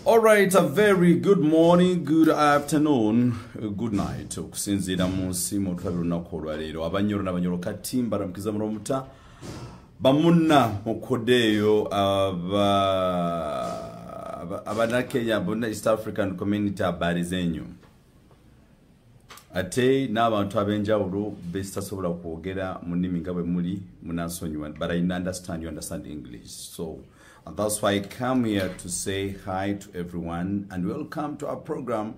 All right, a very good morning, good afternoon, good night. Okusinzira munsi mutwalo nakolwa lero abanyoro n'abanyoro katimba ramkiza muromuta bamunna mukodeyo Kenya bonna East African community abarizenyu ate n'abantu abenjawulo bestasobola kwogera mu nnimi nga bwe muli munansonyiwa, but I understand you understand English, so and that's why I come here to say hi to everyone and welcome to our program,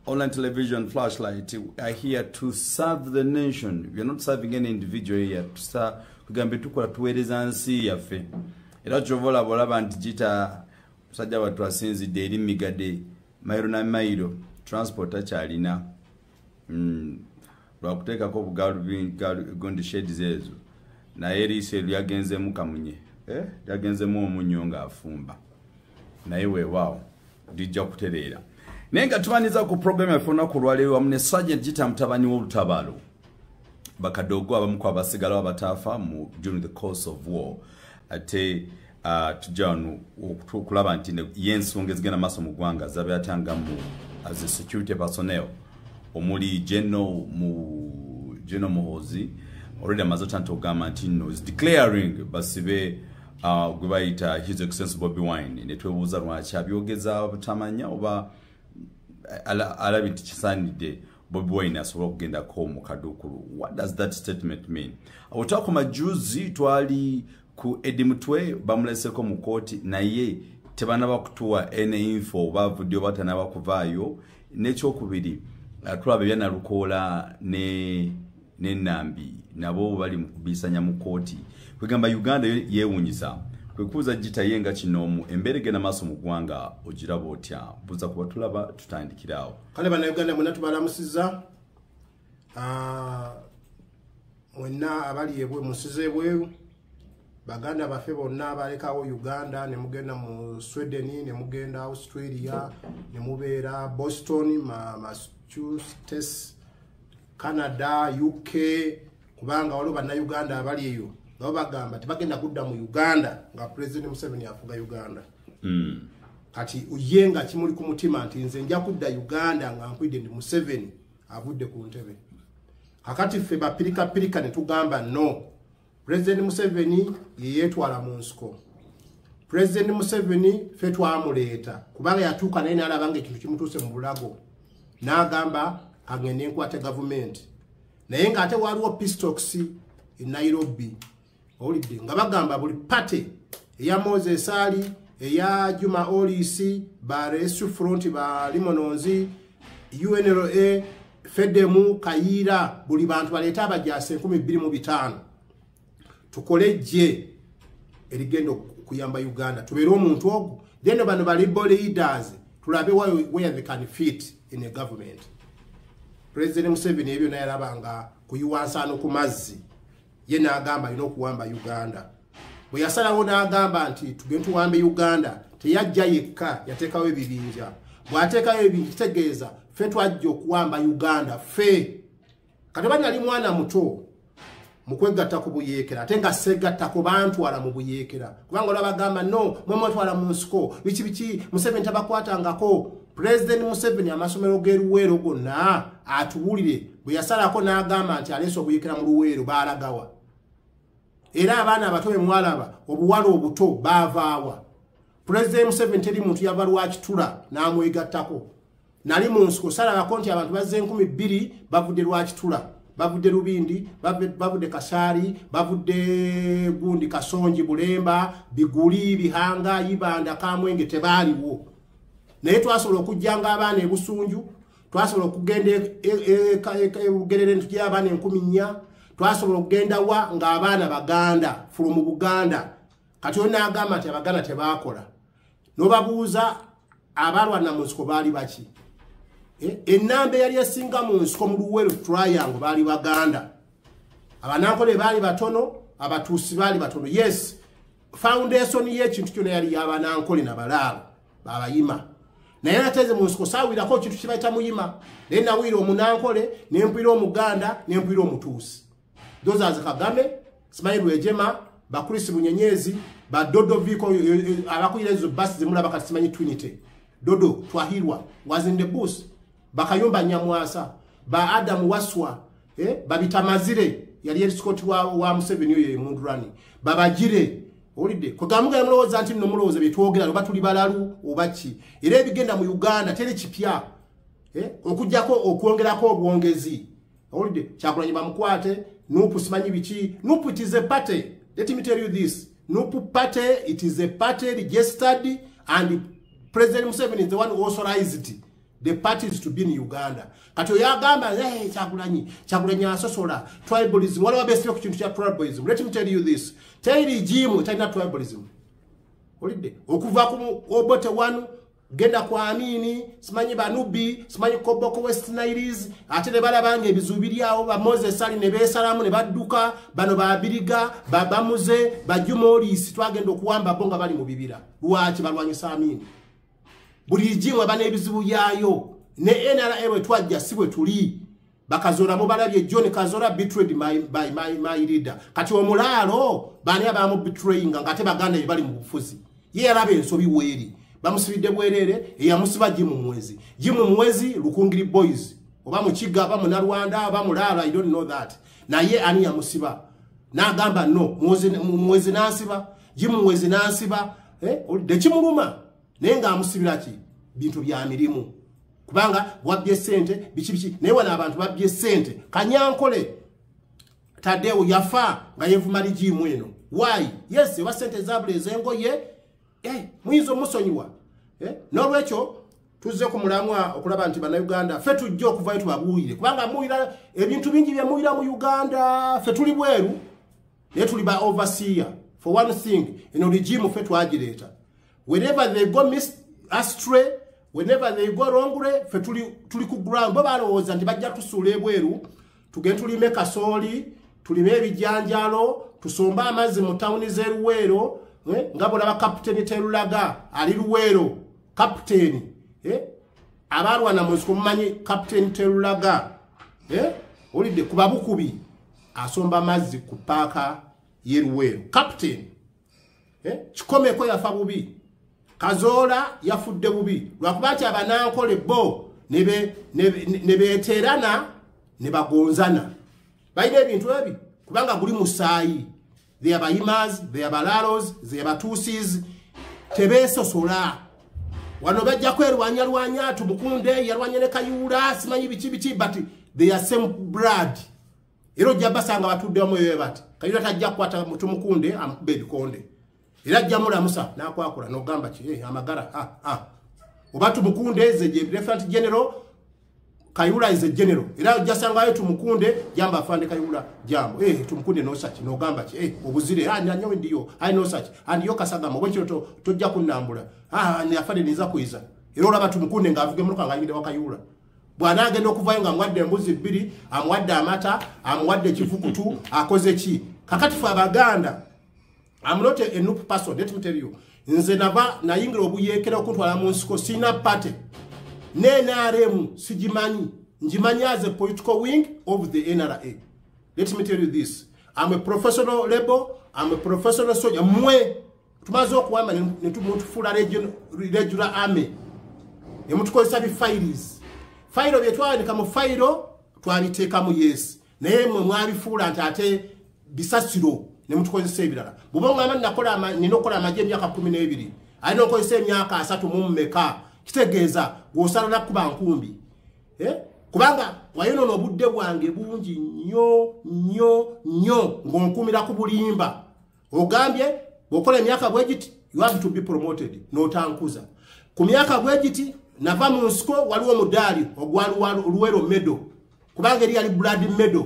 Online Television Flashlight. We are here to serve the nation. We are not serving any individual here. Kugambe tukola tuweereza nsi yaffe. Era kyovola bolaba nti jita musajja watu asinzidde eri migade mayiro na mayiro transport akyalina lwakuteekako obugondi sheds ezo naye eriiso lyagenzemu kamunye lyagenzemu omunnyo ng'afumba naye weewaawo lijja kutereera. Naye nga tubaniza ku program yaffe olunaku olwaleero wamu ne Sergeant Gita mutabani w'olutabaalo bakadogo abamu ku abasigalawo abataafa during the course of war ate tujja wano okulaba nti y'ensonga ezigenda maaso mu ggwanga zabyatangamu as a security personnel omuli General Muhoozi already amaze okugamba nti nno is declaring basibe gwe bayita His Excellency Bobi Wine ne twebuuza lwaki abyogeza butamanya oba alabi nti kisaanidde Bobi Wine asobola okugendako mu Kadukulu. What does that statement mean? Awotako majuzi twali ku Edimutwe bamuleseko mu kooti naye tebanaba kutuwa ene info bavudde batanaba kuvaayo. N'ekyokubiri tulaba byanalukoola ne Nambi nabo bali mu kubisanya mu kooti. Kwegamba Uganda yeewunyisa kwekuuza Gita yenga kinomu embere gena maaso mu ggwanga ogiraba otya buza kuba tulaba tutandikirawo. Kale bana Uganda mwenna tubalamusiza mwenna abali ebwe musize ebweru baganda baffe bonna abalekawo Uganda ne mugenda mu Sweden ne mugenda Australia ne mubeera Boston, Massachusetts, Canada, UK kubanga waliwo banna Uganda abali eyo nabo bagamba tebagenda kudda mu Uganda nga President Museveni afuga Uganda. Kati uyenga kimuli ku mutima nti nze nja kudda Uganda nga nkwidde ndi Museveni avudde ku ntebe. Kakati ffe bapirika ne tugamba no. President Museveni yeyetwala mu nsiko. President Museveni ffe twamuleeta kubanga yatuuka naye n'alabanga ekintu kimutuuse mu bulago n'agamba agende nkwate government. Naye ng'ate waliwo Pistox in Nairobi olidde nga bagamba buli pate eya Moses Ali eya Juma Olisi ba Rescue Front ba Limononzi UNLA Fedemu Kayira buli bantu baleeta abajase 2025 tukoleje erigendo kuyamba Uganda tubeere omuntu ogwo then bano bali leaders tulabe where they can fit in a government. President Museveni ebyo naye alabanga kuyiwansano ku mazzi ye n'agamba alina okuwamba Uganda. Bwe yasalawo n'agamba nti tugende tuwambe Uganda teyajja yekka yateekawo ebibinja. Bw'ateekayo ebintu kitegeeza ffe twajja okuwamba Uganda ffe. Kati bani ali mwana muto mu kwegatta ku buyeekera ate nga segatta ku bantwala mu buyeekera kubanga olabagamba no mwemwetwala mu nsiko biki Museveni tabakwatangako. President Museveni amasomero g'eruweero gonna atuwulire bwe yasalako n'agamba nti aleese obuyeekera mu Luweero baalagawa. Era abaana abato be mwalaba obuwala obuto baavaawa. President Museveni teri muntu yava Lwakitula n'amwegattako. Nali mu nsiko salabako nti abantu bazze 2,000 bavudde Lwakitula, bavudde Lubindi, bavudde Kasaali, bavudde Gundi, Kasonji, Bulemba, Biguli, Bihanga, Ibanda, Kamwenge tebaaliwo. Naye twasobola okujjanga abaana e Busunju, twasobola okugenda Bugerere ntujja abaana 4,000, twasobola okugenda wa ng'abaana Baganda from Buganda. Kati yonna agamba nti Abaganda tebaakola. N'obabuuza abalwana mu nsiko baali baki? Ennamba eyali esinga mu nsiko mu Luweero Triangle baali Baganda. Abanankole baali batono, Abatuusi baali batono. Yes, foundation y'ekintu kyonna yali y'Abanankole n'Abalaalo b'Abayima. Naye nateze mu nsiko saawirako kintu kibayita Muyima. Naye nawira Omunankole, ne mpwira Omuganda, ne mpwira Omutuusi. Those are Kagame, Smile Wejema, Bakulisi Bunyenyezi, Badodo Viko, abakuirezo basi zimula bakasimanyi Trinity. Dodo Twahirwa was in the bus. Bakayomba Nyamwasa, ba Adam Waswa, Babitamazire, yali escort wa Museveni ye Mundurani. Babajire, olide. Kogamuga muloza anti no muloza betwogera batuli balalu obachi. Era ebigenda mu Uganda tele kipya. Okujjako okwongerako obwongezi. Olide. Kyakulanyi bamukwate, Nupu simanyi bichi. Nupu it is a party. Let me tell you this. Nupu party, it is a party registered and President Museveni is the one who authorized the parties to be in Uganda. Kato ya gamba, Chagulanyi asosola, tribalism, what about best opportunity to tribalism? Let me tell you this. Tell the regime, China tribalism. Holiday. Okuvaku obote wanu, genda kwa amini, simanyi banubi, simanyi koboko West Niles, atele bala bange bizubiri yao, ba Moses Sali nebe salamu ne baduka, bano ba abiriga, ba bamuze, ba jumori, sitwagendo kuwamba bonga bali mubibira. Luwachi balwanyisa amini. Buli jimwe bana ebizibu yayo ne NRM twajja sibwe tuli bakazora mo balabye John Kazora betrayed my leader kati omulalo bani abamu betraying ngate baganda bali mu bufuzi ye arabe ensobi weri bamusibide bwerere eyamusiba jimu mwezi Lukungiri boys oba mu kiga aba mu Narwanda aba mulalo I don't know that na ye ani yamusiba na gamba no mwezi nasiba jimu mwezi nasiba de kimuluma nenga amusibira ki bintu bya mirimu kubanga wabye sente bichi newe na abantu babye sente Kanyankole Tadeo yafa nga yevumali jimu eno why yes wa sente zabule zengo ye mwizo musonyiwa nolwecho tuze ku mulamwa okulaba nti bana Uganda fe tujjo okuvayo tubabuire kubanga muira ebintu bingi bya muira mu Uganda fe tuli bweru ne tuli ba overseer for one thing eno regime fe twagireta. Whenever they go astray, whenever they go wrongly, fe tuli ku ground bo balowooza nti bajja tusula ebweru tugenda tulime kasoli tulime ebijanjalo tusomba amazzi mu tawuni z'Eruwero ngabo laba Captain Terulaga ali Luwero Captain abalwana muziko mumanyi Captain Terulaga olide kubabukubi asomba amazzi ku paaka y'Eruwero Captain chikomeko yafa bubi Kazola yafudde bubi lwakubacha Abanankole bo nebeterana nebagonzana bayine ebintu ebi kubanga guli musayi they are Bahimas, they are Balaros, they are Tusis tebesosola wano bajja kwerwanya tumukunde yarwanya ne Kayura simanyi bichi but they are same blood ero jabasanga batudde omoyo bati Kayura tajja kwata mutumukunde amkubedi konde Ila jamula Musa na kwakula no gamba chi amagara obatu mukunde ze Lieutenant General Kayura is a general ila jasanga yetu mukunde jamba afande Kayura jambo tumukunde no such no gamba chi obuzire nyanyo ndiyo no such and yo kasaga mwencho tojja kunambula ni afande niza kuiza ila abatu mukunde ngavuge muruka nganyide wa Kayura bwana agenda okuvayo nga mwadde embuzi 2 amwadde amata amwadde kifukutu akoze chi kakati fa Abaganda I'm not a noob person, let me tell you. Nze nava na yingira obuyekera okuntwala mu nsiko sina party. NRM sijimanyi. Njimanyi as a political wing of the NRA. Let me tell you this. I'm a professional rebel, I'm a professional soldier. Mwe tumazo okuwamba ne tumutufula regular army. Ne mutukozesa bi files. File byetwala nikamu file twabiteeka mu yes. Naye mwe mwabifula ate bisasiro. Ne mutukozesa ebirala bubonga amani nakola ninokola amaje emyaka 12 alina okozesa emyaka 3 mu mmeka kitegeeza gwosala nakuba nkumbi kubanga wayono n'obudde bwange bungi nnyo ng'onkumira ku bulimba ogambye bokola emyaka bwegiti you have to be promoted n'otankuza ku myaka bwegiti nava mu nsiko waliwo mudaali ogwaluwero medal kubanga eri yali blood medal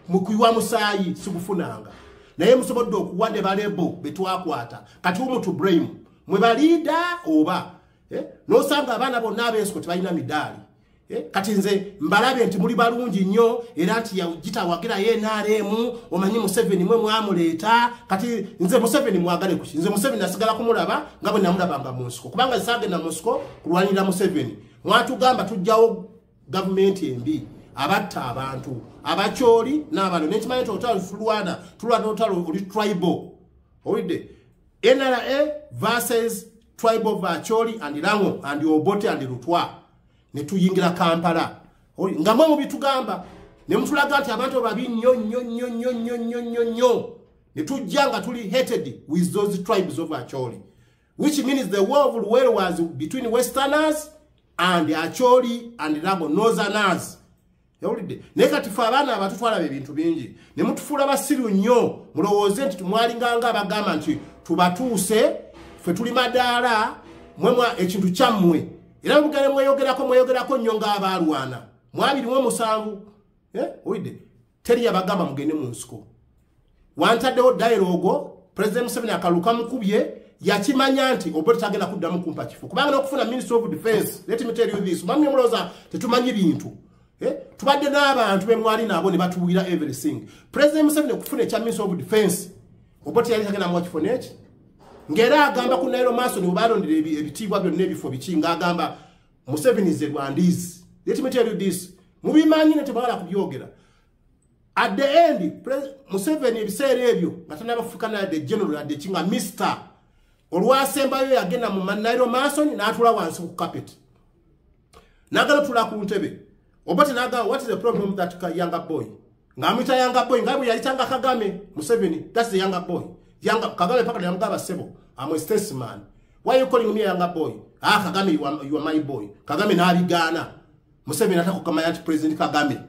mukuyiwa musaayi sikufunanga naye musobodde okuwadde balebo betwakwata kati omuntu blame mwe balida oba nosanga abaana bonna ab'ensiko tebalina midaali kati nze mbalabe nti muli balungi nnyo era nti yagitawagira ye NRM omanyi Museveni mwe mwamuleeta kati nze Museveni mwagale kuki nze Museveni nasigala kumulaba nga bwe namulabanga mu nsiko kubanga zisagenda mu nsiko kulwanira Museveni mwatugamba tujjawo government embi abatta abantu abacholi n'abantu nekimanyi tulwana otalo oli tribal owidde NRA versus tribe of Acholi and Rango and Obote and Rutwa ne tuyingira Kampala nga mwe bitugamba ne mutulaga ati abantu babi nnyo ne tujjanga tuli hated with those tribes of Acholi, which means the war of Luwero was between Westerners and Acholi and Rango Northerners. Nekati fabana abatutwala ebintu bingi ne mutufula basiru nnyo mulowooze nti tumwalinganga abagamba nti tubatuuse fe tuli madaala mwemwa ekintu kyammwe era mugale mweyogerako nnyo ng'abaalwana mwabirimu musanvu oide teri yabagamba mugende mu nsiko wantaddewo dialogue President Museveni akaluka mukubye yakimanya nti Obote tagenda kuddamu kumpa kifo kubanga n'okufuna Minister of Defense. Let me tell you this, mwami mulowooza tetumanyi bintu tubadde n'abantu bemwali nabo ne batuwira everything. President Museveni okufuna ekya Minister of Defense Obote yali tagenda mu kifo neki ngera agamba ku Nairo Mason obalondera ebitiibwa byonna ebifo bikinga agamba Museveni is a Rwandizi. Let me tell you this, mubimanyi ne tebawala kubyogera. At the end Museveni ebiseera ebyo nga tanabafukana the general at the kinga Mr. olwasembayo yagenda mu Nairo Mason n'atula wansi ku carpet nagala tula ku ntebe. Obote naga, what is the problem with that younger boy? Ngamita younger boy, ngabu yalitanga Kagame, Museveni, that's the younger boy. Kagame paka yamgaba sebo. I'm a statesman. Why are you calling me a younger boy? Ah, Kagame, you are my boy. Kagame na Ghana. Museveni atako kama yanti President Kagame.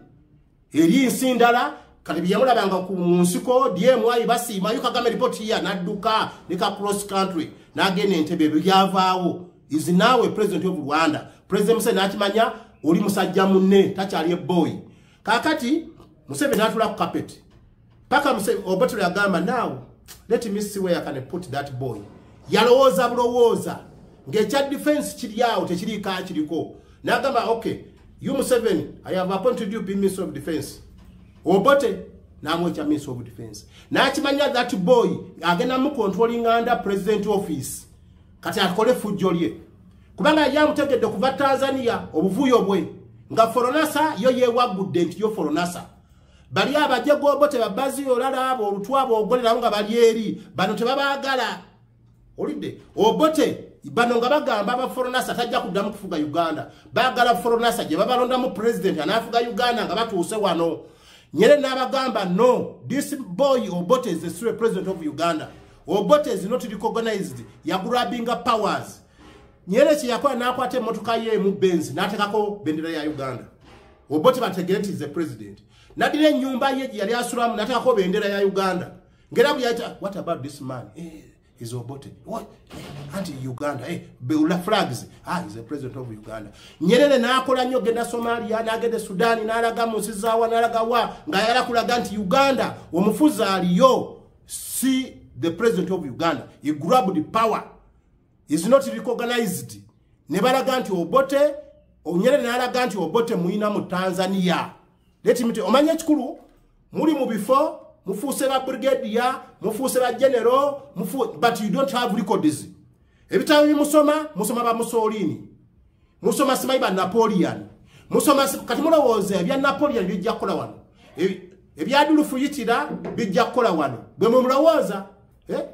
Eri nsindala, katibi yamula banga ku nsiko, DMY basi, mayu Kagame report here, naduka, nika cross country, na agene Entebbe byavaawo. Is now a president of Rwanda. President Museveni atimanya oli musajja munne takyali boy. Kakati Museveni atula ku carpet. Paka Obote yagamba now let me see where I can put that boy. Yalowooza bulowooza ng'ekya defense kiri awo tekirika kiriko. Nagamba okay, you Museveni, I have appointed you be Minister of Defense. Obote namwecha Minister of Defense. Nakimanya that boy agenda mu controlling under president office. Kati akole fujjo lye. Kubanga yamutegedde kuva Tanzania obuvuyo bwe nga Foronasa yo yewagudde nti yo Foronasa bali abajje Obote babazi olala abo olutwabo ogolera nga bali eri bano tebabaagala olidde Obote bano nga bagamba aba Foronasa tajja kuddamu kufuga Uganda baagala Foronasa gye babalonda mu president anafuga Uganda nga batuuse wano. Nyere n'abagamba no, this boy Obote is the true president of Uganda. Obote is not recognized, ya grabbing powers. Nyere chiyakola nakwate motoka ye mu Benz natekako bendera ya Uganda. Obote bategeti is the president. Nadire nyumba ye yali asulamu natekako bendera ya Uganda. Ngera buyata, what about this man? He's Obote. What? Anti-Uganda. Beula flags. He's the president of Uganda. Nyerere nakola nnyo genda Somalia, nagende Sudani, nalaga musizawa, nalaga wa, nga yalakulaga nti Uganda, omufuzi aliyo. See the president of Uganda. He grabbed the power. Is not recognized. Nebalaga nti Obote, Nyerere nalaga nti Obote muina mu Tanzania. Let me tell you, omanya kikulu, muri mu before, mufuse ba brigadier, mufuse ba general, but you don't have records. Every time you musoma ba Mussolini. Musoma simayi ba Napoleon. Musoma kati mulowooza ebya Napoleon bijja kukola wano. Ebya Adolf Hitler bijja kukola wano. Bwe mulowooza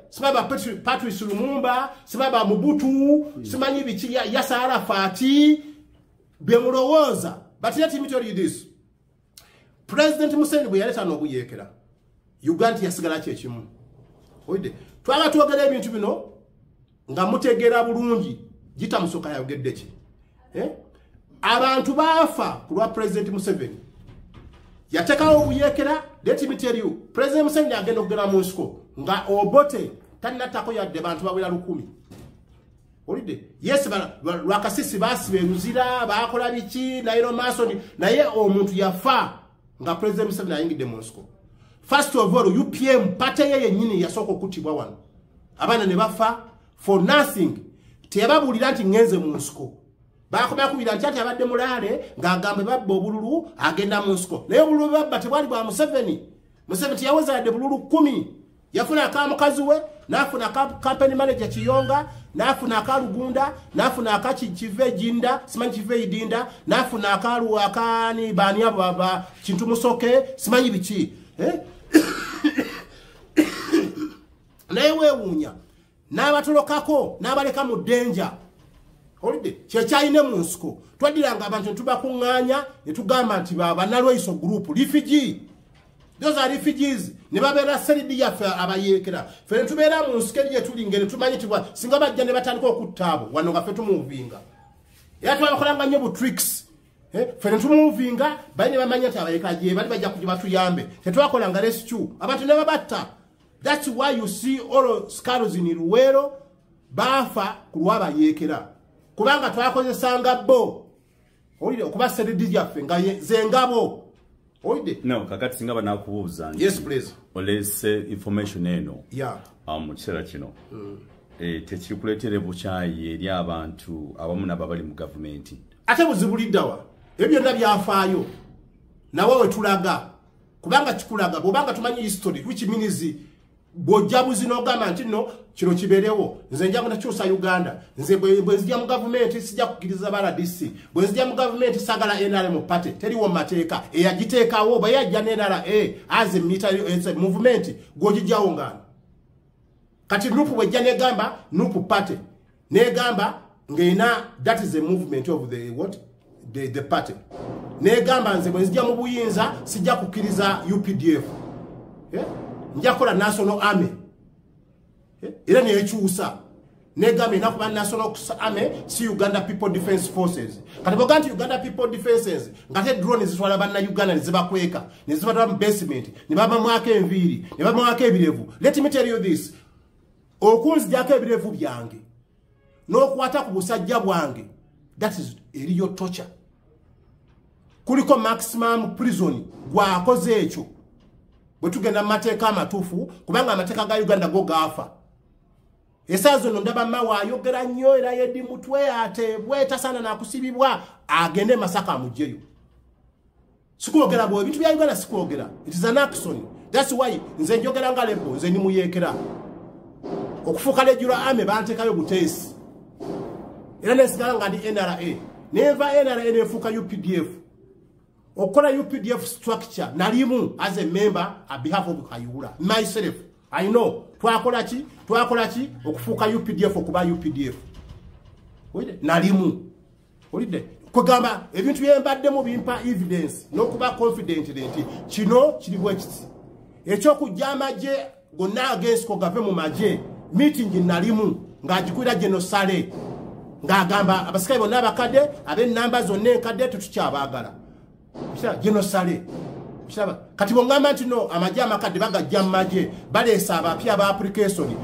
simayi ba Patrice Lumumba, simayi ba Mobutu, simanyi biki Yasser Arafat, bwe mulowooza. But let me tell you this. President Museveni bwe yaleta n'obuyekera. Uganda yasigala kyekimu. Oide, twala tuogera ebintu bino nga mutegera bulungi gita musoka yagedde ki. Abantu baafa kulwa President Museveni. Yatekawo obuyekera, let me tell you, President Museveni agenda okugera mu nsiko nga Obote tanatako yadde bantu bawera 100. Oide, yes lwakasisi basibe ruzira bakola biki Nairo Mason naye omuntu yafa nga President Museveni ayingidde mu nsiko. First of all, UPM party ye nyini yasoko kutibwa wano. Abana ne bafa for nothing. Tebabulira nti ngenze mu nsiko. Bakoba kubira nti ati abadde mulale ng'agambe babba obululu agenda mu nsiko. Naye obululu babba tebwali bwa Museveni. Museveni yaweza yadde bululu 10. Yafuna akamukazi we, nafuna company manager Kiyonga, nafuna akalugunda, nafuna akakive jinda, simanyi kive idinda, nafuna akalu akani bani abo baba kintu musoke, simanyi biki. Naye weewuunya n'abatolokako n'abaleka mu danger. Olide kyekyaine mu nsiko twadiranga abantu tubakuŋŋaanya ne tugamba nti bannalwaiso group refugee. Those are refugees. Ne babeera seridi yaffe abayeekera. Ffe ne tubeera mu nsiko gye tuli ngene tumanyi tibwa singa bajja ne batandika okutta abo wano nga ffe tumuvinga. Era twabakolanga nnyo bu tricks. Ffe ne tumuvinga bali ne bamanya nti abayekera gye bali bajja kujja batuyambe. Tetwakolanga rescue. Abantu ne babatta. That's why you see all skulls in Luwero bafa ku lw'abayeekera. Kubanga twakozesanga bo. Olide okuba seridi yaffe nga zengabo. Oide. No, kakati singa banakubuuza. Yes, please. Olese information eno. Yeah. Kiseera kino. Tekikuleetere bukyayi eri abantu abamu n'ababali mu gavumenti. Ate buzibuliddawa. Ebyo byonna byafaayo. Nawe we tulaga. Kubanga kikulaga. Bw'obanga tumanyi history, which means bw'ojjabuzi n'ogamba nti no kino kibeerewo. Nze nja kunakyusa Uganda. Nze bwe nzija mu gavumenti sijja kukkiriza baradisi. Bwe nzija mu gavumenti sagala NRM party. Teriwo mu mateeka. Eyagiteekaawo bwe yajja n'NRA as a military movement gw'ogijjawo ngano. Kati nupu bwejja negamba nupu party. Negamba ng'erina that is a movement of the what? The party. Negamba nze bwe nzija mu buyinza sijja kukkiriza UPDF. Yeah? Njakola National Army. Era neyekyusa. Negamba inakuba National Army si Uganda People Defense Forces. Kati boganti Uganda People Defenses ngate drone zitwala banna Uganda nezibakweka. Nezibatwala mu basement. Nibaba mwaka enviri. Nibaba mwaka ebirevu. Let me tell you this. Okunzijako ebirevu byange. N'okwata ku busajja bwange. That is eriyo torture. Kuliko maximum prison gwakoze ekyo. Bwe tugenda mateeka amatuufu kubanga amateeka ga Uganda go gaafa. Esaazo no ndaba mawa ayogera nnyo era yeddi mutwe ate bwetasana nakusibibwa agende Masaka amugyeyo. Sikwogera bwe ebintu bya Uganda sikwogera. It is an action. That's why nze njogera nga lebo nze ni muyeekera. Okufuuka lejjula ame banteekayo buteesi. Era nesigala nga ndi NRA. Neva NRA nefuuka UPDF. Okola UPDF structure nalimu as a member on behalf of Kayihura. Myself, I know. Twakola ki okufuuka UPDF okuba UPDF. Olide nalimu. Olide kugamba ebintu byembaddemu bimpa evidence n'okuba confident nti kino kiri bwe kiti. Ekyokujja amagye gonna against ko gave mu magye meeting nalimu ng'agikwira Genosale ng'agamba abasikazi bonna abakadde ab'ennamba zonna enkadde tetukyabaagala. Genosale. Kati bongamba nti no amagye amakadde bagajja mu magye baleesa abapya ba application.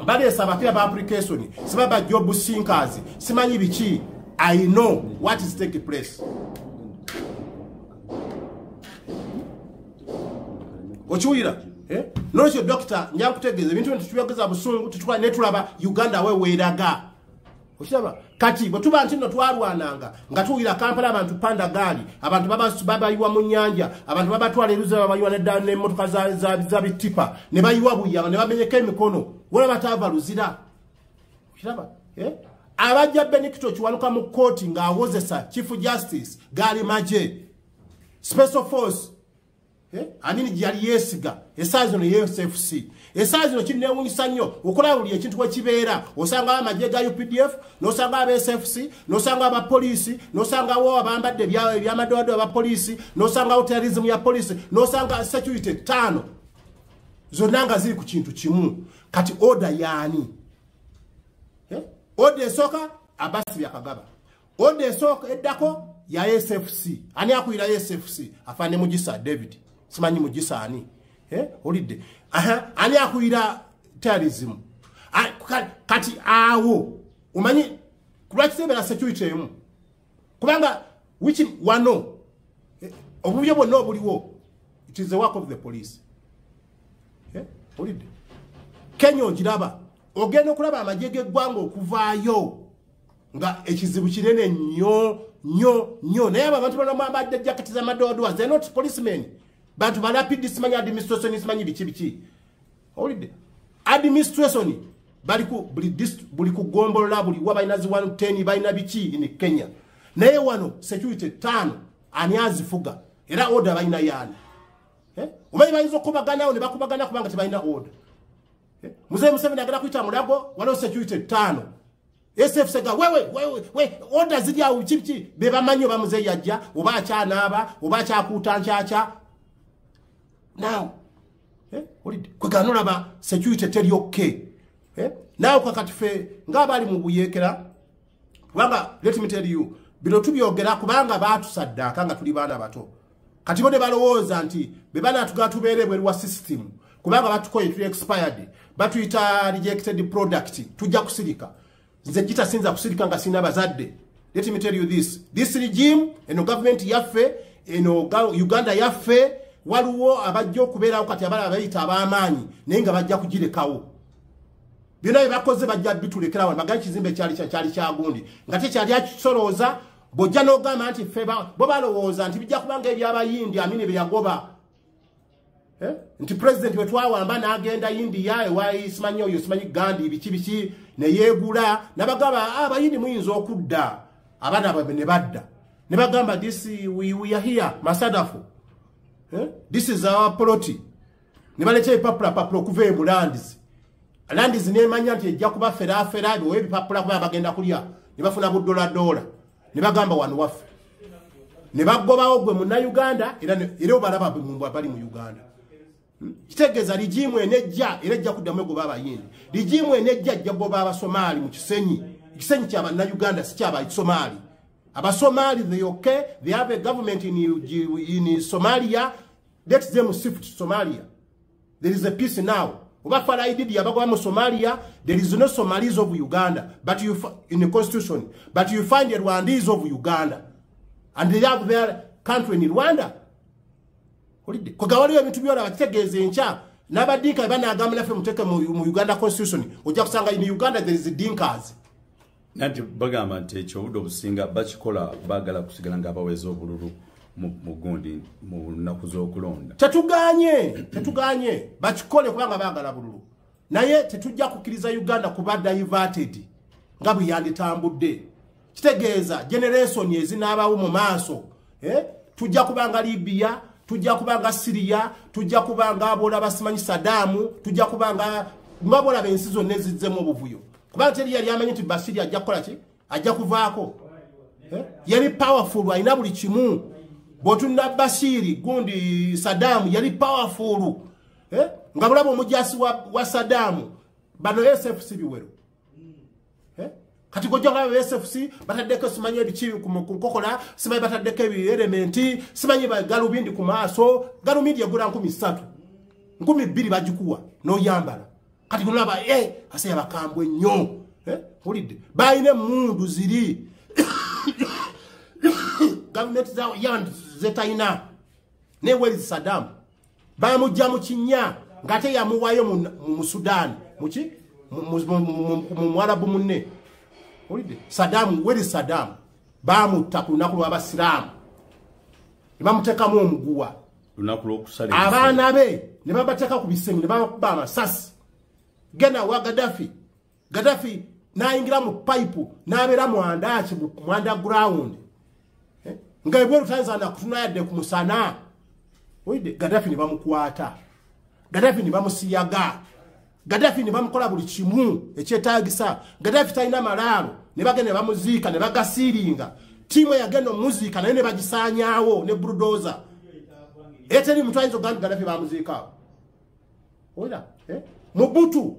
Baleesa abapya ba application. Sibaba job sinkers. Simanyi biki. I know what is taking place. Ochiwira? Nocho doctor nyakutegeze bintu ntituyageza busungu tutwa netulaba Uganda we weeraga. Oshaba kati bwe tuba ntino twalwananga nga tuwira Kampala abantu panda gali abantu baba yiwa mu nyanja abantu baba twala eruza baba yiwa ne emmotoka za bitipa ne bayiwa buya ne bamenyeka emikono wala batava luzira. Oshaba abajja Benedicto Kiwanuka mu court nga awozesa Chief Justice gali maje Special Force anini gyali yesiga esaazi no YSFC esaazi no kinewunyisa nnyo okola buli ekintu we kibeera osanga amagye ga UPDF nosanga aba SFC nosanga aba police nosanga wo abambadde ebyamadodo aba police nosanga terrorism ya police nosanga security tano zonna nga ziri ku kintu kimu kati order yaani order esoka abasi byakagaba order esoka eddako ya SFC ani akuyira SFC afande Mugisa David simanyi Mugisa ani olidde ani akuyira terrorism kati awo umanyi kulwakisebera security emu kubanga which wano obubyo bwonna obuliwo it is the work of the police olidde Kenya ogiraba ogenda okulaba amagye g'eggwanga okuvaayo nga ekizibu kinene nnyo naye abantu bano bambadde jaketi z'amadoodwa they're not policemen bantu ba rapid simanyi administration simanyi biki olidde administration bali ku buli kugombolola buli wa balina zi 110 balina biki in Kenya naye wano security 5 ani azifuga era order balina yani umanyi bayinza okubaganawo ne bakubagana kubanga tebalina order Mzee Museveni agenda kuita mulago waliwo security 5 SF sega wewe order zidi ya uchichi beba manyo ba mzee yajja oba akyanaaba oba akyakuuta nkyacha now kweganula ba security teri okay now kakati fe ngabali mu buyekera kubanga let me tell you bino tubyogera kubanga batusaddaka nga tuli baana bato kati bode balowooza nti bebana tugatubere bwe wa system kubanga batukoye tu expired batuita rejected product tujja kusirika nze jita sinza kusirika nga sina bazadde. Let me tell you this regime eno government yaffe eno Uganda yaffe waliwo abajja okubeerawo kati abala abayita ab'amaanyi naye nga bajja kugirekawo byonna bye bakoze bajja bitulekerawo bagamba kizimbe kyali kyagundi nga tekyali akisolooza bojja n'ogamba nti ffe bo balowooza nti bijja kubanga ebyabayindi amini bye yagoba nti president wetwawamba n'agenda India ewayi simanyi oyo simanyi Gandhi biki ne yeegula nabagamba abayindi muyinza okudda abaana babe ne badda ne bagamba this we are here Masadafu this is our plot ne balecha ipapula kuve mu lands ne manya nti ejja kuba fera we bipapula kuba bagenda kulya ne bafuna $1 ne bagamba wanu waffe ne bagobawo gwe mu Uganda era obalaba mu bali mu Uganda kitegeza regime enejja era ejja kuddamu go baba yindi regime enejja ejja go baba Somali mu kisenyi kya Uganda si kyaba Somali aba Somali they okay they have a government in Somalia let them shift to Somalia there is a peace now ubafala ididi yabagwa mu Somalia there is no Somalis of Uganda but you in the constitution but you find the Rwandese of Uganda and they have their country in Rwanda kugawaliyo ebintu byona bategeze ncha nabadika bana agamba nafe muteke mu Uganda constitution ojja kusanga in Uganda there is dinkas nati bagamba nti ekyo budo businga bakikola bagala kusigala nga abaweza obululu mu gundi mu naku z'okulonda tetuganye bakikole kubanga bagala bululu naye tetujja kukiriza Uganda kuba diverted nga buyanditambudde kitegeeza generation ezinaabawo mu maaso tujja kubanga Libya tujja kubanga Syria tujja kubanga abola basimanyi Saddam tujja kubanga mabola bensi zonna ezizzemu obuvuyo kubanga teri yali amanyi nti Bashir ajja kukola ki ajja kuvaako yali powerful ayina buli kimu botunda Bashir gundi Saddam yali powerful nga bulabo omujasi wa Saddam bano SFC biwero kati ko jonga SFC batadeko simanyi ebichi kukokola simanyi batadeko elementi simanyi ba galubindi ku maaso galubindi yagula 13 12 bajikuwa no yambala kati kulaba ase abakambwe nnyo ulide bayine mundu ziri government za yand zetaina ne weli Saddam ba mujja mu kinya ngate yamuwayo mu Sudan muki mu Mwarabu munne ulide Saddam weli Saddam ba mutakunaku abasilamu ibamuteka mu omuguwa lunaku lokusala abana be ne babateka ku bisenyi ne bakuba amasasi gena wa Gaddafi naingira mu pipe nabera mu andachi mu underground nga ebwe Tanzania kutuna yadde ku musana oide Gaddafi ne bamukwata Gaddafi ne bamusiyaga Gaddafi ne bamukola buli kimu ekyetaagisa Gaddafi talina malalo ne bagene bamuziika ne bagasiringa timu yagenda muzika naye ne bagisanyawo ne bulldozer eteri mutwayizo Gaddafi bamuziika oida Mobutu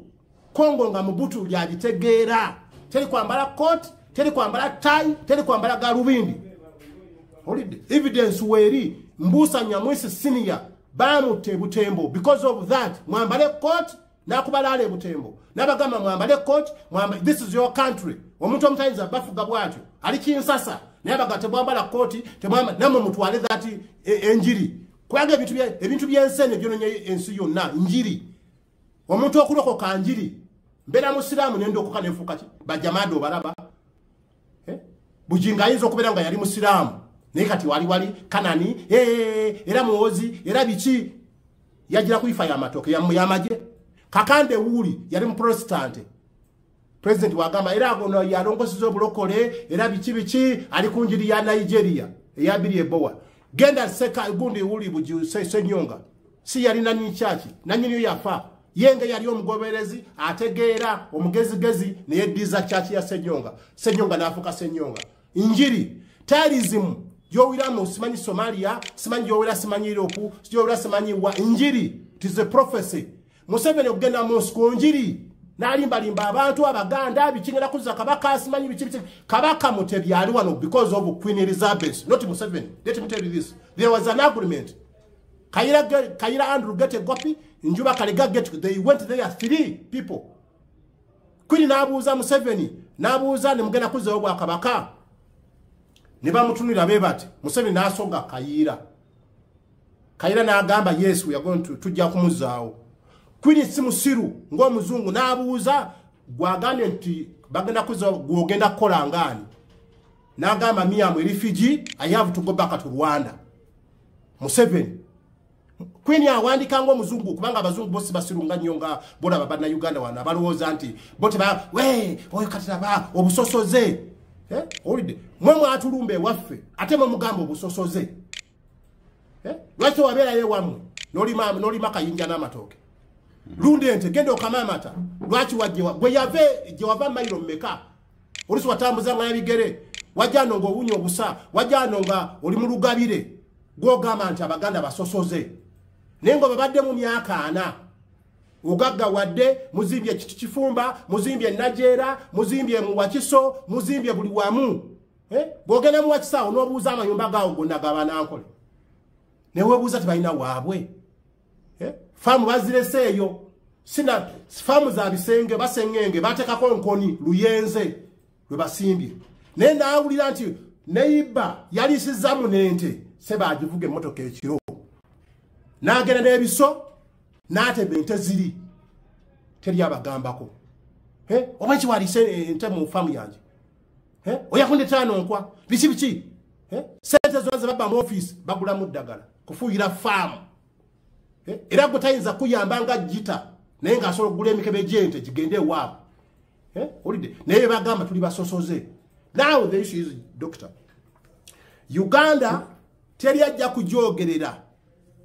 Kongo nga Mobutu lyagitegeera teri kwambala coat teri kwambala tie teri kwambala galubindi olide evidence weri Mbusa Nyamwisi senior bamute Butembo because of that mwambale coat nakubalale Butembo nabagamba mwambale coat this is your country omuntu omutayinza bafuga bwatyo ali Kinsasa naye bagate mwambala coat temwamba namwe mutwale that enjiri kwaga ebintu byensene byononye ensi yonna njiri omuntu okulokoka njiri mbera musiramu nendokoka nefuka ki bajamado baraba bujinga yinzo kubera nga yali musiramu naye kati wali Kanani era muozi era bichi yagira kuifa ya matoke ya maje Kakande wuli yali mu Protestant president wagamba era agono yalongosizo bulokole era bichi ali kunjiri ya Nigeria eyabiri ebowa genda seka gundi wuli buji senyonga si yali nani chachi nanyini yafa yenge yali omugoberezi ategeera omugezigezi neyeddiza chachi ya Ssenyonga n'afuuka Ssenyonga. Injiri terrorism yowiramu simanyi Somalia, simanyi yowira simanyi Europe, yowira simanyi wa injiri. It is a prophecy. Museveni okugenda mu nsiko njiri n'alimbalimba abantu abaganda bikingira kuza kabaka simanyi bichi kabaka Mutebi ali wano because of Queen Elizabeth, not Museveni. Let me tell you this. There was an agreement. Kaira Andrew get a copy, Njuba Kaliga get, they went there 3 people. Queen Nabuza Museveni, Nabuza nemugenda kuza obwa kabaka. Niba mutunira bebati, Museveni nasonga Kaira. Kaira n'agamba yes, we are going to tujja kumuzaawo. Queen simusiru ngo muzungu n'abuuza gwagane nti bagenda kuza gwogenda kola ngani. N'agamba me am a refugee, I have to go back to Rwanda. Museveni Queen yawandika ngo muzungu kubanga abazungu bose basirunga nyonga bola babana Uganda wana balowooza nti bote ba we oyo katira ba obusosoze olide mwemwe atulumbe waffe ate mu mugambo obusosoze lwaki wabeera ye wamwe nolima kayinja n'amatooke lunde ente genda okamamata lwaki wajjewa gwe yave gye wava mayiro mmeka olusi watambuza nga yabigere wajjano nga owunya obusa wajjano nga oli mu lugabire gwogamba nti abaganda basosoze nengo babadde mu myaka 4 ogagga wadde muzimbye Kifumba muzimbye Najera muzimbye mu Wakiso muzimbye buli wamu bwogenda mu Wakiso n'obuuza amayumba gawo gonna gabanankole newe buuza tibalina waabwe famu bazireseeyo sina famu za bisenge basengenge batekako nkoni luyenze lwe basimbye naye naawulira nti neiba yalisizamu n'ente seba agivuga emmotoka ekiro n'agenda n'ebiso n'ateba ente ziri teri abagambako oba kiwalise ente mu famu yange oyakundetaano nkwa biki sente zonna ze babba mu office bagulamu ddagala kufuuyira famu era gwe tayinza kuyamba nga gita naye ng'asobola okugula emikebe gy'ente gigende ewaabwe olidde naye bagamba tuli basosoze. Now the issue is, Doctor, Uganda teri ajja kujoogerera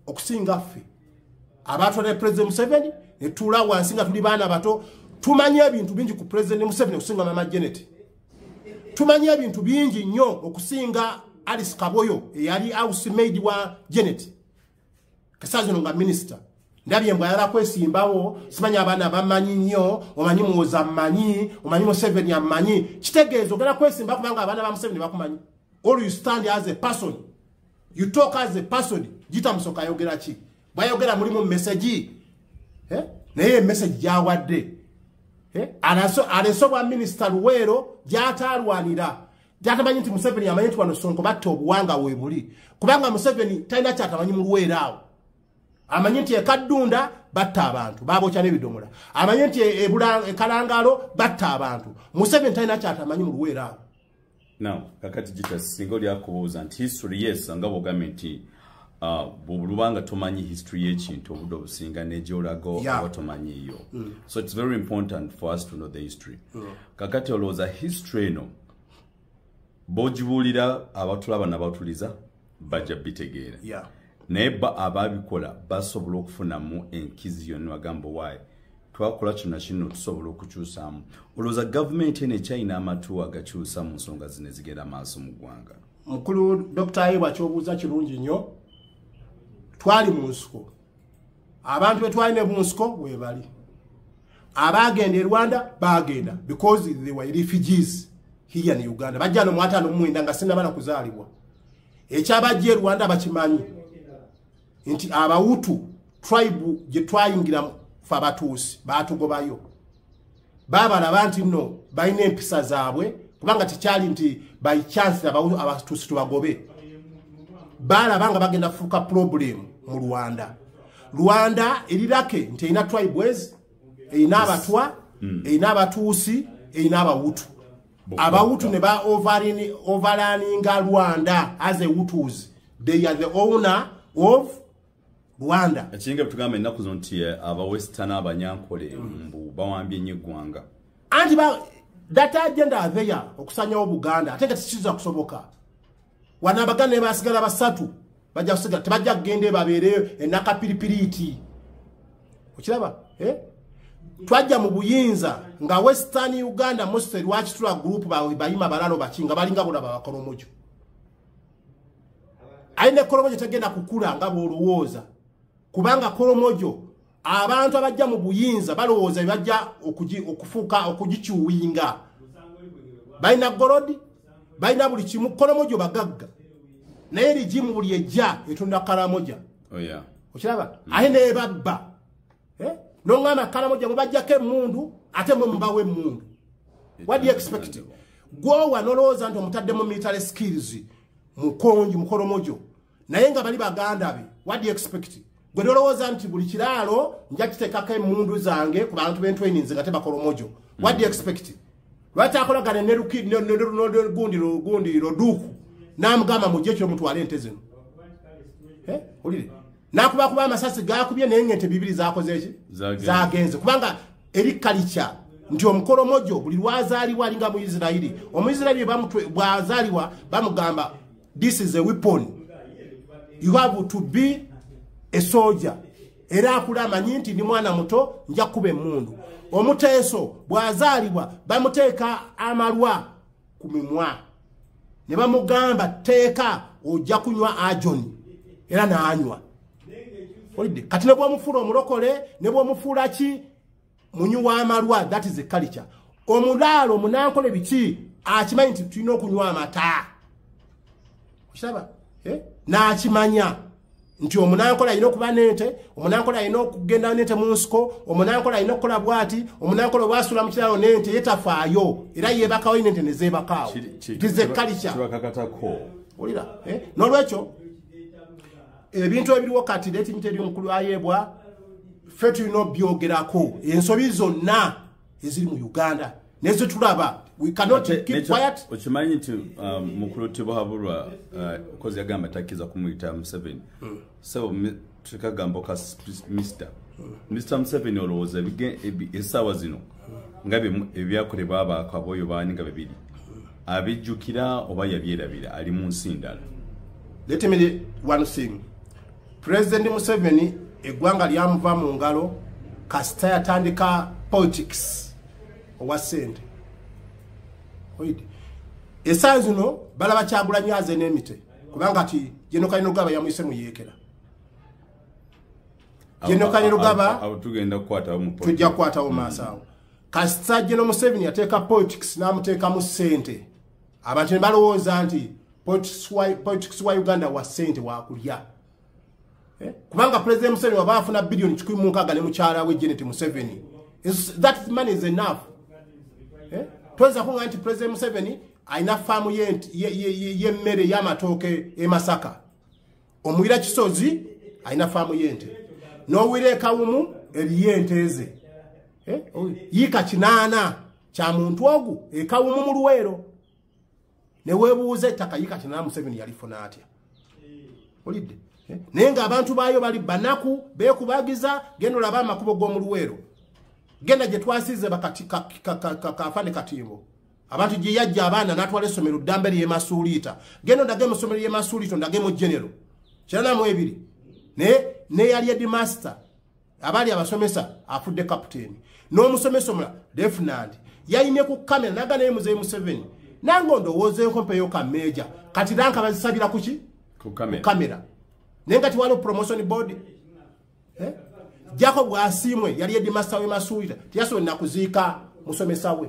okusinga ffe abantu ne President Museveni ne tula wansi nga tuli baana bato tumanye ebintu bingi ku President Museveni okusinga Mama Janet, tumanye ebintu bingi nnyo okusinga Alice Kaboyo eyali housemaid wa Janet kasazi nga minister ndabye mbwa yala kwesimbawo simanya abaana bamanyi nnyo omanyi muwoza mmanyi omanyi Museveni amanyi kitegeezo gala kwesimba kubanga abaana ba Museveni bakumanyi. Or you stand as a person, you talk as a person. Jita msoka yogera chi bayogera mulimu message naye message jawadde aleso bwa minister Luwero jatalwanira jatamanyi nti Museveni amanyi nti wano Sonko batta obuwanga webuli kubanga Museveni talina kyatamanyi mu Luwero awo. Amanyi nti Kadunda batta abantu babokya n'ebidomola, amanyi nti Kalangalo batta abantu. Museveni talina kyatamanyi mu Luwero awo. Now, kakati jita singo lyakubuuza nti history yes nga bogambye nti bulubanga tomanyi history y'ekintu obudo businga n'egyolago abatomanyi iyo. So it's very important for us to know the history. Kakati olowooza history eno b'ogibuulira abatulaba n'abatuliza bajja bitegeera. Naye ababikola basobola okufunamu enkizi yonna bagamba waayi twakola kino tusobola okukyusaamu. Olowooza gavumenti eno ekyalina amatu agakyusa mu nsonga zino ezigenda maaso mu ggwanga? Mukulu Dr. Ayebwa kyobuuza kirungi nnyo. Twali mu nsiko, abantu be twalina mu nsiko we bali, abagenda e Rwanda bagenda because they were refugees here in Uganda. Bajja no mwata no mwenda nga sinna bana kuzaalibwa. Ekyabajja e Rwanda bakimanyi nti Abahutu tribe gye twayingira fa batuusi batugobayo babalaba nti nno balina empisa zaabwe kubanga tekyali nti by chance abatuusi tubagobe. Balaba nga bagenda kufuuka problem mu Rwanda erirake nti erina tribes, erina Abatwa, erina Abatuusi, erina Abahutu. Abahutu ne ba overrunninga Rwanda as a Hutus. They are the owner of Rwanda. Ekinga tugambe ennaku zo nti Abawestern Abanyankole mbu bawambye nnyo eggwanga. Anti that agenda are there okusanyawo Buganda ate nga tekiza kusoboka. Wana Abaganda ne basigala basatu bajja kusigala tebajja kugenda babeereyo enakapiripiriiti. Okiraba? twajja mu buyinza nga Western Uganda Mostre Lwakitula group bayima balalo bakinga balinga bulaba bakolomojo aine kolomojo tegenda kukula nga bolowooza kubanga kolomojo abantu abajja mu buyinza balowooza bajja okufuuka okugichuwinga baina gorodi baina buli kimu kolomojo bagagga naye lijimu buli ejja etunda kalamoja okiraba aine babba nongama kalamoja mubajjako emundu ate mumbawe emundu what do you expect gwowa nolowooza nti omutaddemu military skills mukonji mukolomojo naye nga bali baganda be what do you expect gwe nolowooza nti buli kiraalo nja kiteekako emundu zange ku bantu b'entweninze nga tebakolomojo what do you expect lwatakolagane gundi loduuku namugamba mujje kyo mutwale ente zino olire nakuba amasasi gakubye naye ng'ente bibiri zakoze eki zagenze kubanga eri kalicha nti omukolomojo buli lwazaalibwa alinga mu Isirairi Omuisirairi bwazaalibwa bamugamba this is a weapon you have to be a soldier era akula amanyi nti ndi mwana muto nja kuba emundu omuteeso bwazaalibwa bamuteeka amalwa ku mimwa ne bamugamba teeka ojja kunywa ajoni era naanywa olide kati ne bw'omufuula omulokole ne bw'omufuula ki munywa amalwa that is a culture omulaalo omunankole biki akimanyi nti tulina okunywa amata okiraba n'akimanya nti omunankola alina okuba n'ente omunankola alina okugenda n'ente mu nsiko omunankola alina okukola bw'ati omunankola bw'asula mu kiraalo n'ente yetafaayo era yeebakawo n'ente ne zeebakaawo tize kalica olira n'olwekyo ebintu ebiriwo kati leeti miti eri omukulu ayeebwa ffe tulina obyogerako ensobi zonna eziri mu Uganda nezitulaba we cannot keep quiet. Okimanyi nti mukulu Tibuhaburwa kozi yagamba takiza kumuyita Museveni so tukagamba ka Mr. Museveni olowooza essaawa zino nga ebyakolebwa abakaboyo baninga bibiri abijjukira oba yabyerabira ali mu nsi ndala. Let me one thing. President Museveni eggwanga lyamuva mu ngalo kasita yatandika politics owa sente. Essaawa zino balaba Kyagulanyi aze n'emite kubanga ati Jeno Kainerugaba yamuyise mu yeekera. Jeno Kainerugaba tugenda kukwatawo mu politics tujja kukwatawo maasawo kasita Jeno Museveni yateeka politics n'amuteeka mu sente abantu ne balowooza nti politics wa Uganda wa sente wa kulya kubanga President Museveni waba afuna bilioni 16 ne mukyala we Janet Museveni that money is enough tweza kunga nti President Museveni aina faamu y'emmere y'amatooke e Masaka omuwira Kisozi aina faamu y'ente n'owira Kawumu eriyo ente ze yika 8 kya muntu ogu e Kawumu mu Luweero ne webuuze ettaka yika 8 Museveni yalifuna atya olidde naye nga abantu baayo bali banaku beekubagiza genda olaba amakubo g'omu Luweero genda gye twasiize bakafane katimbo abantu gye yajja abaana n'atwala essomero ddamba ly'e Masuuliita genda ondage mu ssomero ly'e Masuuliita ondage mu Genero 92 ne yali headmaster abaali abasomesa afudde kapiteeni n'omusomesa omulala lieutenant yayine ku kamera naga naye Muzeeyi Museveni nange ondowoozeeko mpeyo ka meja kati ranka bazisabira kuki ku kamera nenga ti waliwo promotion board Jacob Asimwe yali headmaster we Masuuliita tiyasobola kuziika musomesa we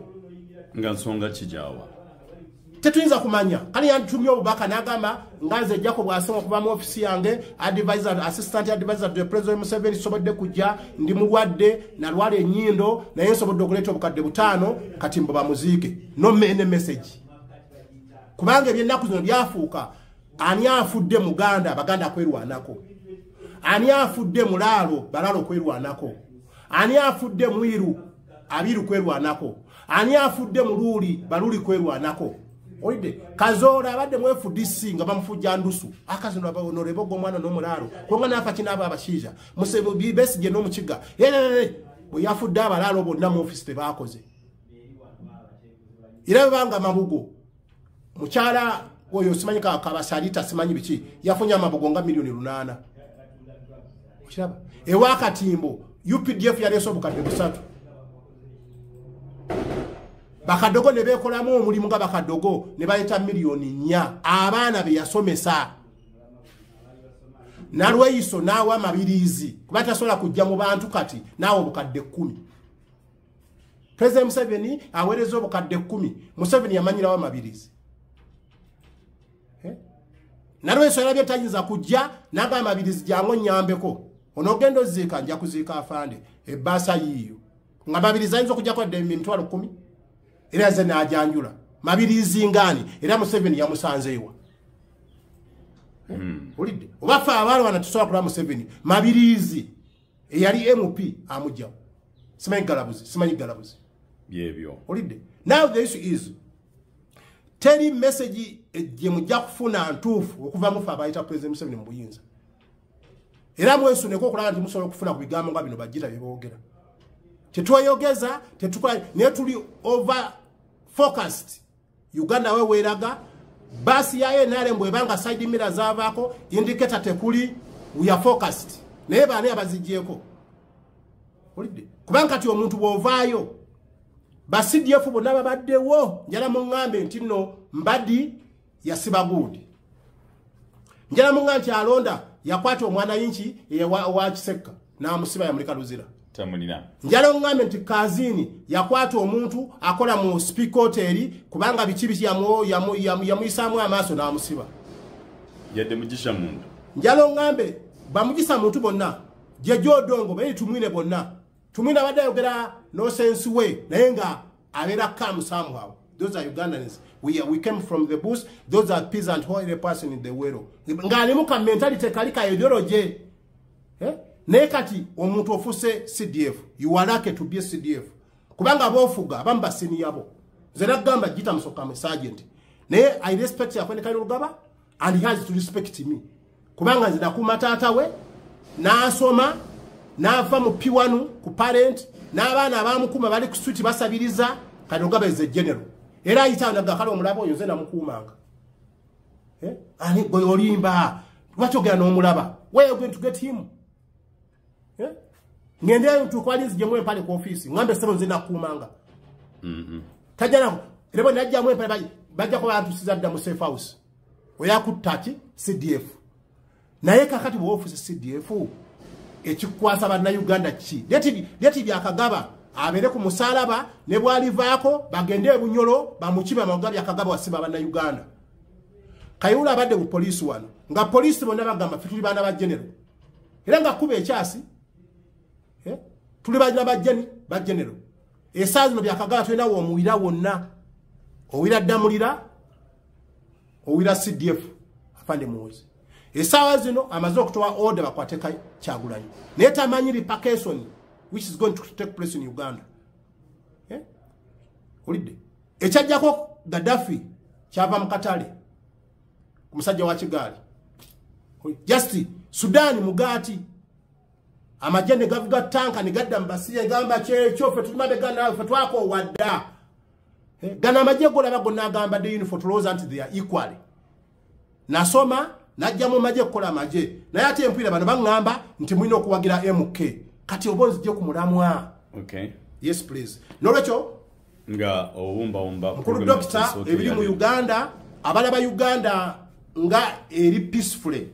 nga nsonga kijawa tetuyinza kumanya kali yantumye obubaka n'agamba ngaze Jacob Asimwe okuva mu ofisi yange assistant advisor to the President Museveni sobodde kujja ndi mulwadde nalwala ennyindo naye nsobodde okuleeta obukadde 5 kati mbo bamuziike no message kubanga ebyennaku zino byafuuka ani afudde Muganda Baganda kwerwanako ani afudde Mulaalo Balaalo kwerwanako ani afudde Mwiru Abiru kwerwanako ani afudde Muluuli Baluuli kwerwanako olide Kazola abadde mu FDC nga bamufujja ndusu akazino abaonorebo g'omwana n'omulaalo konga nafa kinaba abashiija Museveni Besigye n'omukiga bwe yafudde abalaalo bonna mu office tebaakoze era banga mabugo mukyala oyo simanyika kabasalita simanyi biki yafunya amabugo nga milioni 8 okiraba ewa Katimbo UPDF yaleese obukadde 3 bakadogo ne beekolamu omulimu nga bakadogo ne baleeta miliyoni 4 abaana be yasomesa nalweyiso naawe amabirizi kuba tasobola kujja mu bantu kati naawe obukadde 10 President Museveni aweereza obukadde 10 Museveni yamanyirawo amabirizi nalweyiso yalabye tayinza kujja naga amabirizi jangu nyambeko onogenda oziika nja kuziika afande ebbaasa yiyo nga mabirizi ayinza okujja kwa emitwalo 10 era ze najanjula mabirizi ngani era Museveni yamusanzeewa ulidde obafa abaalo bana tusobola kulaba Museveni mabirizi eyali MP amujjawo simanyi galabuzi byebyo ulidde. Now the issue is teri message gye mujja kufuna ntuufu okuva mufa abayita President Museveni mu buyinza era mwesuneko okulaba nti musobola okufuna ku bigambo nga bino bajjira bye boogera tetweyogeza tetukola naye tuli over focused. Uganda we weeraga basi yaye NRM bwebanga side mirror zaavaako indicator tekuli we are focused naye baani abazijjeeko olidde kubanga kati omuntu bw'ovaayo ba CDF bonna babaddewo njala muŋŋambe nti nno Mbadi yasiba guudi njala muŋŋambe nti alonda yakwata omwana yinki wa Kisekka n'amusiba yamulika luzira tamulina njala muŋŋambe nti Kazini yakwata omuntu akola mu Speak Hotel kubanga biki yamuyisaamu amaaso n'amusiba yadde mugisha mundu njala muŋŋambe bamugisa muntu bonna jejo odongo bali tumwine bonna tumwine abadde ayogera no sense way naye nga abeera calm somehow. Those are Ugandans. We came from the bush. Those are peasant who are a person in the world. Ngalimu ka mentality kalika ideology. Naye kati omuntu ofuse CDF. You are lucky to be a CDF. Kubanga bofuga abamba sini yabo. Zena gamba jita msoka sergeant. Naye I respect ya kwene kali Rugaba and he has to respect me. Kubanga zina kumatata we na asoma na ava mu P1 ku parent n'abaana abamukuma bali ku street basabiriza kati Rugaba is a general. Era ayita ndagakala omulabo oyo zena mukumanga. Ani boy olimba wachogera n'omulaba. Where are you going to get him? Ngende tukwalinzi jemwe pale ku office ngambe sebo zena kumanga. Tajana lebo najja mwe pale bajja ko bantu sizadda mu safe house. Oya kutaki CDF. Naye kakati bo office CDF ekikwasa bana Uganda ki. Leti byakagaba abere ku musalaba ne bwalivaako bagende ebunyolo bamukiba magabi akagaba wasiba bana Uganda. Kayula abadde ku police wano nga police bonna bagamba fituli bana ba general. Era nga kuba ekyasi tuli bajina ba general. Esaazi no byakagaba twena wo muwira wonna. Owira damulira owira CDF afande muwezi. Esawa zino amaze okutoa order bakwateka Kyagulanyi. Neta manyiri repercussion which is going to take place in Uganda. Olidde. Ekyajjako Gaddafi kyava mu katale. Kumusajja wa Kigali. Just Sudan mugati. Amajene gavuga tanka ni gadda mbasiye gamba kyecho fe tulimabe gana fe twako wadda. Gana amajego labagonna gamba the uniform to those anti they are equally. Nasoma najja mu maje kola maje naye ate empira bano bangamba nti mulina okuwagira MK kati obonzi je kumulamwa. Okay, yes please nolwecho nga owumba mukulu doctor ebiri mu Uganda abalaba Uganda nga eri peacefully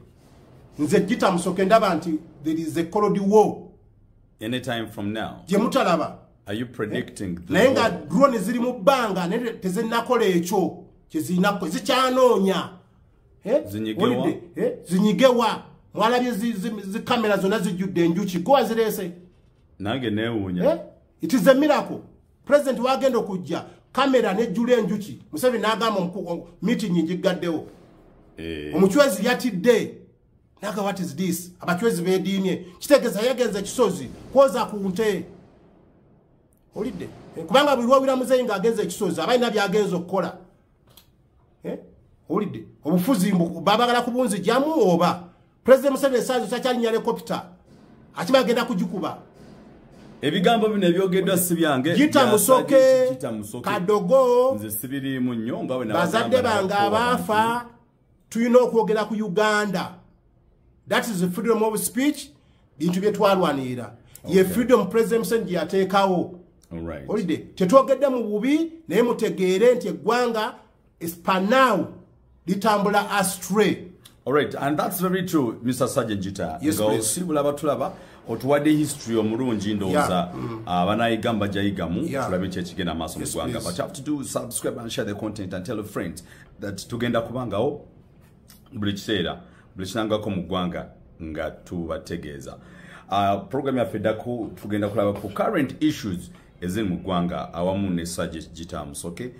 nze gita musoke ndaba nti there is a cold war anytime from now. Je mutalaba are you predicting naye nga drone ziri mu banga ne tezinnakola ekyo kizinako zikyanoonya zinyigewa zinyigewa mwalabye zi kamera zona zijudde enjuki ko azirese nange neewunya. It is a miracle. President wagenda okujja kamera ne jule enjuki Museveni n'agamba meeting njigaddewo omuchwezi yatidde naga what is this abachwezi bedimye kitegeza yagenze kisozi koza ku nte olidde kubanga buli wawira muzeyi nga agenze kisozi abayina byagenze okukola olidde obufuzi babagala kubunzi jamu oba President Museveni sazo sakyali nya helicopter akibagenda kujikuba ebigambo bino ebyogeddwa si byange Gita Musoke Kadogo nze sibiri mu nyonga we bazadde banga abafa tuyina okwogera ku Uganda. That is the freedom of speech bintu bye twalwanira ye freedom president Museveni yateekawo. Alright. Olide tetwogedde mu bubi naye mutegeere nti eggwanga now litambula astray. Alright, and that's very true, Mr. Sergeant Jita. Yes, please. Tulaba otuwadde history omulungi ndowooza abanayigamba jayigamu tulabe kyekigenda maaso mu ggwanga. But you have to do subscribe and share the content and tell a friend that tugenda kubangawo buli kiseera buli kinangako mu ggwanga nga tubategeeza. Program yaffe ddako tugenda kulaba ku current issues eziri mu ggwanga awamu ne Sergeant Jita Musoke.